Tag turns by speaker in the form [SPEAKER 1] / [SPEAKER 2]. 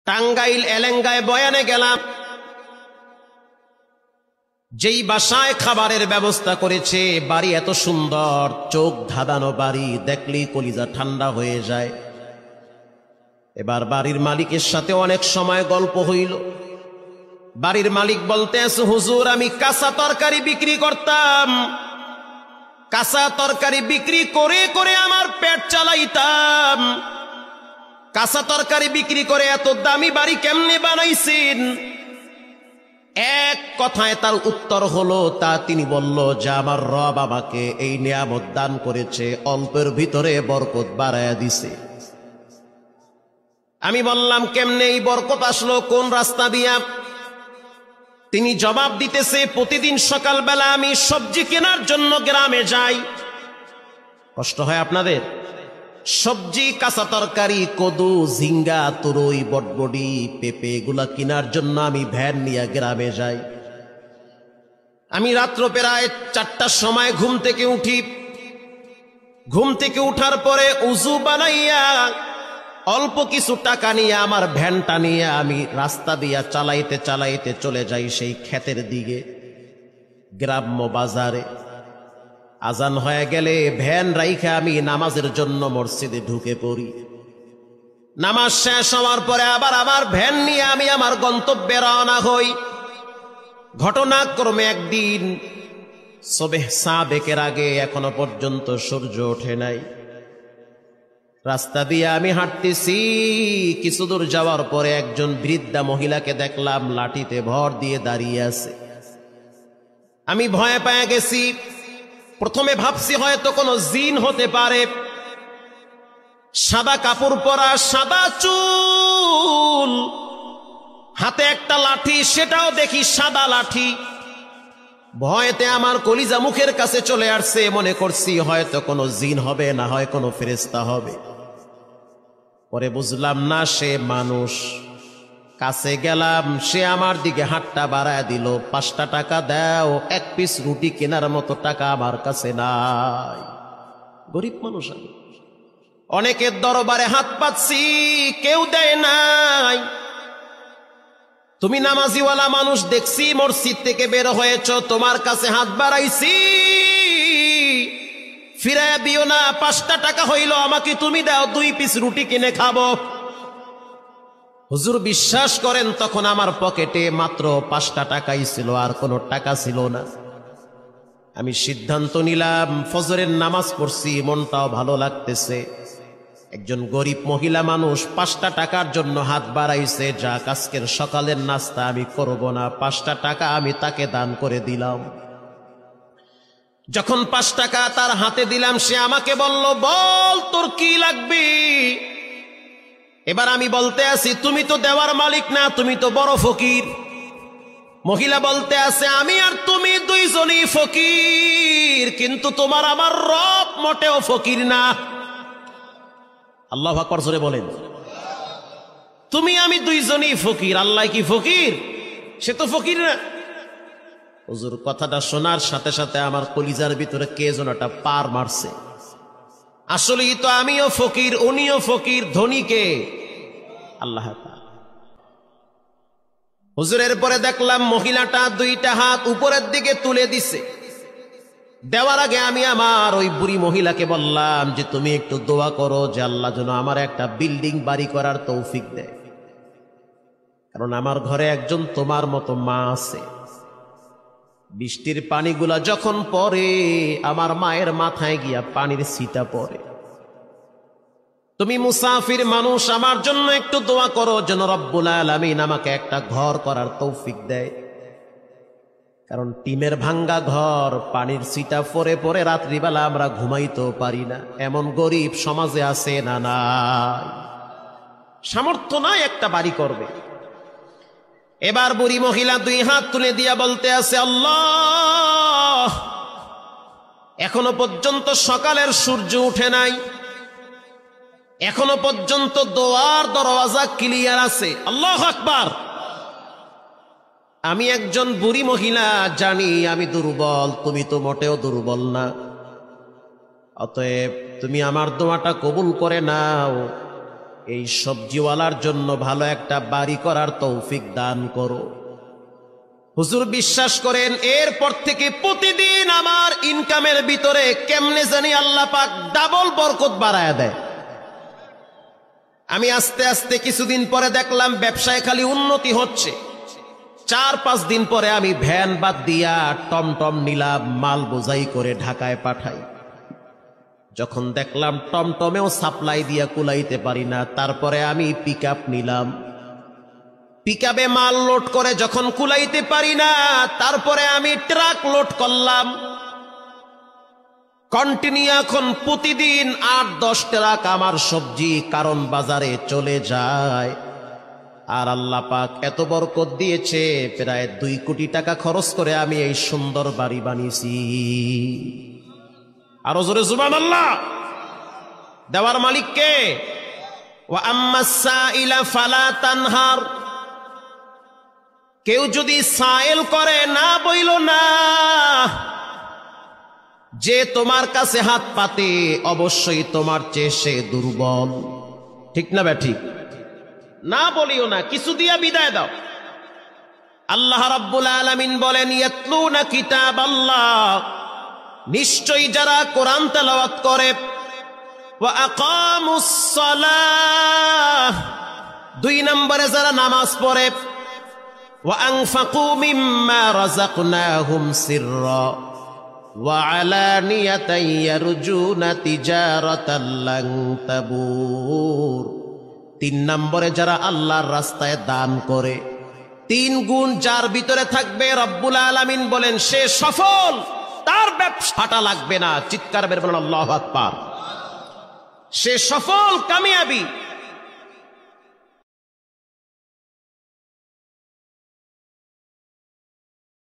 [SPEAKER 1] টাঙ্গাইল এলেঙ্গায় বয়ানে গেলাম। যেই বাসায় খাবারের ব্যবস্থা করেছে, বাড়ি এত সুন্দর, চোখ ধাঁধানো বাড়ি, দেখলেই কলিজা ঠান্ডা হয়ে যায়। এবার বাড়ির মালিকের সাথে অনেক সময় গল্প হইল। বাড়ির মালিক বলতে আছে, হুজুর আমি কাঁচা তরকারি বিক্রি করতাম, কাঁচা তরকারি বিক্রি করে করে আমার পেট চালাইতাম, কাঁচা তরকারি বিক্রি করে এত দামি বাড়ি কেমনে বানাইছেন? এক কথায় তার উত্তর হলো, তা তিনি বলল যে আমার রব আমাকে এই নিয়ামত দান করেছে, অল্পের ভিতরে বরকত বাড়ায়া দিছে। আমি বললাম কেমনে এই বরকত আসলো, কোন রাস্তা দিয়া? তিনি জবাব দিতেছে, প্রতিদিন সকালবেলা আমি সবজি কেনার জন্য গ্রামে যাই। কষ্ট হয় আপনাদের? সবজি, কাঁচা তরকারি, কদু, ঝিঙ্গা, তুরই, বটবডি, পেঁপে এগুলা কেনার জন্য আমি ভ্যান নিয়ে গ্রামে যাই। আমি রাত্র প্রায় 4টার সময় ঘুম থেকে উঠি। ঘুম থেকে উঠার পরে উজু বানাইয়া অল্প কিছু টাকা নিয়ে আমার ভ্যানটা নিয়ে আমি রাস্তা দিয়া চালাইতে চালাইতে চলে যাই সেই ক্ষেতের দিকে, গ্রাম্য বাজারে। আজান হয়ে গেলে ভ্যান রাইখা আমি নামাজের জন্য মসজিদে ঢুকে পড়ি। নামাজ শেষ হওয়ার পরে আবার আমার ভ্যান নিয়ে আমি আমার গন্তব্যে রওনা হই। ঘটনাক্রমে একদিন সবেহ সাদেকের আগে এখনো পর্যন্ত সূর্য ওঠে নাই। রাস্তা দিয়ে আমি হাঁটতেছি, কিছু দূর যাওয়ার পরে একজন বৃদ্ধা মহিলাকে দেখলাম লাঠিতে ভর দিয়ে দাঁড়িয়ে আছে। আমি ভয় পেয়ে গেছি। প্রথমে ভাবছি হয়তো কোনো জিন হতে পারে। সাদা কাপড় পরা, সাদা চুল, হাতে একটা লাঠি, সেটাও দেখি সাদা লাঠি। ভয়তে আমার কলিজা মুখের কাছে চলে আসছে। মনে করছি হয়তো কোনো জিন হবে, না হয় কোনো ফেরেশতা হবে। পরে বুঝলাম না, সে মানুষ। কাছে গেলাম, সে আমার দিকে হাতটা বাড়ায় দিল। 5টা টাকা দাও, 1 পিস রুটি কেনার মতো টাকা আমার কাছে নাই। গরিব মানুষ আমি। অনেকের দরবারে হাত পাচ্ছি, কেউ দেয় নাই। তুমি নামাজিওয়ালা মানুষ, দেখছি মসজিদ থেকে বের হয়েছ, তোমার কাছে হাত বাড়াইছি, ফিরাইয়া দিও না। 5টা টাকা হইল, আমাকে তুমি দাও, 2 পিস রুটি কিনে খাবো। হুজুর বিশ্বাস করেন, তখন আমার পকেটে মাত্র 5টা টাকাই ছিল, আর কোনো টাকা ছিল না। আমি সিদ্ধান্ত নিলাম, ফজরের নামাজ পড়ছি, মনটাও ভালো লাগতেছে। একজন গরিব মহিলা মানুষ 5টা টাকার জন্য হাত বাড়াইছে, যাক আজকের সকালের নাস্তা আমি করব না, 5টা টাকা আমি তাকে দান করে দিলাম। যখন 5 টাকা তার হাতে দিলাম, সে আমাকে বলল, বল তোর কি লাগবে? এবার আমি বলতে আছি, তুমি তো দেওয়ার মালিক না, তুমি তো বড় ফকির। মহিলা বলতে আছে, আমি আর তুমি দুইজনই ফকির, কিন্তু তোমার আমার রব মোটেও ফকির না। আল্লাহু আকবার জোরে বলেন। তুমি আমি দুইজনই ফকির, আল্লাহ কি ফকির? সে তো ফকির না। হুজুর কথাটা শোনার সাথে সাথে আমার কলিজার ভিতরে কে যেন একটা পার মারছে। আসলেই তো আমিও ফকির, উনিও ফকির, ধনী কে? আল্লাহ। হুজুরের পরে দেখলাম মহিলাটা 2টা হাত উপরের দিকে তুলে দিছে। দেওয়ার আগে আমি আমার ওই বুড়ি মহিলাকে বললাম যে তুমি একটু দোয়া করো যে আল্লাহ যেন আমার একটা বিল্ডিং বাড়ি করার তৌফিক দেয়, কারণ আমার ঘরে একজন তোমার মতো মা আছে। বৃষ্টির পানিগুলা যখন পড়ে, আমার মায়ের মাথায় গিয়া পানির ছিটা পড়ে। তুমি মুসাফির মানুষ, আমার জন্য একটু দোয়া করো যেন রব্বুল আলামিন আমাকে একটা ঘর করার তৌফিক দেয়, কারণ টিনের ভাঙ্গা ঘর, পানির ছিটা পরে পরে রাত্রিবেলা আমরা ঘুমাইতেও পারি না। এমন গরিব সমাজে আছে না? নাই, সামর্থ্য নাই একটা বাড়ি করবে। এবার বুড়ি মহিলা 2 হাত তুলে দিয়া বলতে আছে, আল্লাহ, এখনো পর্যন্ত সকালের সূর্য উঠে নাই, এখনো পর্যন্ত দোয়ার দরওয়াজা ক্লিয়ার আছে। আল্লাহু আকবার। আমি একজন বুড়ি মহিলা, জানি আমি দুর্বল, তুমি তো মোটেও দুর্বল না। অতএব তুমি আমার দোয়াটা কবুল করে নাও। এই সবজিওয়ালার জন্য ভালো একটা বাড়ি করার তৌফিক দান করো। হুজুর বিশ্বাস করেন, এরপর থেকে প্রতিদিন আমার ইনকামের ভিতরে কেমনে জানি আল্লাহ পাক ডাবল বরকত বাড়ায় দেয়। আমি আস্তে আস্তে কিছুদিন পরে দেখলাম ব্যবসায় খালি উন্নতি হচ্ছে। 4-5 দিন পরে আমি ভ্যান বাদ দিয়া টমটম নিলাম, মাল বোঝাই করে ঢাকায় পাঠাই। যখন দেখলাম টমটমেও সাপ্লাই দিয়া কুলাইতে পারি না, তারপরে আমি পিকআপ নিলাম। পিকআপে মাল লোড করে যখন কুলাইতে পারি না, তারপরে আমি ট্রাক লোড করলাম। কন্টিনিউ এখন প্রতিদিন 8-10 ট্রাক আমার সবজি কারণ বাজারে চলে যায়। আর আল্লাহ পাক এত বরকত দিয়েছে, প্রায় 2 কোটি টাকা খরচ করে আমি এই সুন্দর বাড়ি বানিয়েছি। আরো জোরে সুবহানাল্লাহ। দেওয়ার মালিক কে? ওয়া আম্মাস সাইলা ফালা তানহার। কেউ যদি সাইল করে না বইল না, যে তোমার কাছে হাত পাতে অবশ্যই তোমার চেয়ে সে দুর্বল। ঠিক না ঠিক? না বলিও না, কিছু দিয়া বিদায় দাও। আল্লাহ রাব্বুল আলামিন বলেন, ইয়াতলুনা কিতাবাল্লাহ, নিশ্চয়ই যারা কোরআন তেলাওয়াত করে, ওয়া আকামুস সালাহ, 2 নম্বরে যারা নামাজ পড়ে, ওয়া আনফাকু মিম্মা রাযাকনাহুম সিররা ওয়া আলানিয়াতান ইয়ারজুনা তিজারাতান লান তাবুর। 3 নম্বরে যারা আল্লাহর রাস্তায় দান করে, 3 গুণ যার ভিতরে থাকবে, রব্বুল আলামিন বলেন সে সফল, তার ব্যবসা ফাটা লাগবে না। চিৎকার বের বলেন আল্লাহু আকবার। সে সফল, কামিয়াবি।